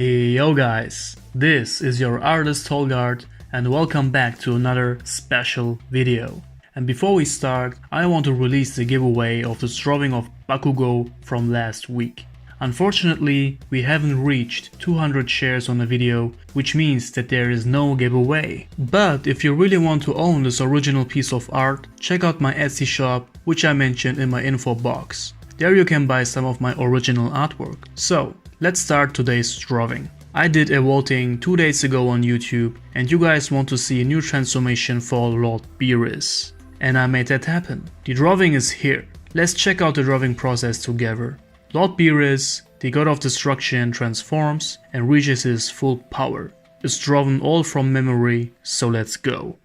Yo guys, this is your artist Tolg and welcome back to another special video. And before we start, I want to release the giveaway of the drawing of Bakugo from last week. Unfortunately, we haven't reached 200 shares on the video, which means that there is no giveaway. But if you really want to own this original piece of art, check out my Etsy shop, which I mentioned in my info box. There you can buy some of my original artwork. So, let's start today's drawing. I did a voting 2 days ago on YouTube and you guys want to see a new transformation for Lord Beerus. And I made that happen. The drawing is here. Let's check out the drawing process together. Lord Beerus, the god of destruction, transforms and reaches his full power. It's drawn all from memory, so let's go.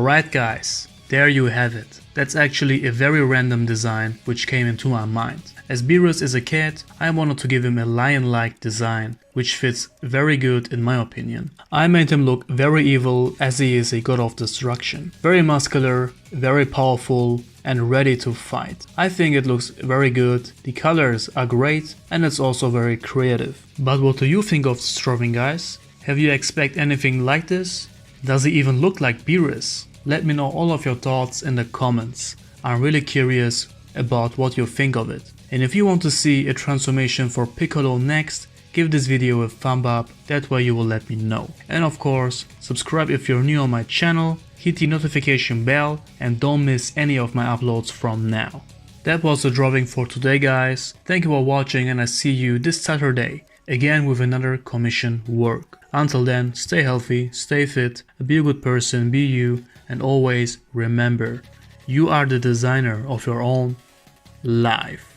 Alright guys, there you have it. That's actually a very random design which came into my mind. As Beerus is a cat, I wanted to give him a lion-like design, which fits very good in my opinion. I made him look very evil as he is a god of destruction. Very muscular, very powerful and ready to fight. I think it looks very good, the colors are great and it's also very creative. But what do you think of this drawing guys? Have you expect anything like this? Does he even look like Beerus? Let me know all of your thoughts in the comments. I'm really curious about what you think of it. And if you want to see a transformation for Piccolo next, give this video a thumb up, that way you will let me know. And of course, subscribe if you're new on my channel, hit the notification bell and don't miss any of my uploads from now. That was the drawing for today guys. Thank you for watching and I see you this Saturday, again with another commission work. Until then, stay healthy, stay fit, be a good person, be you, and always remember, you are the designer of your own life.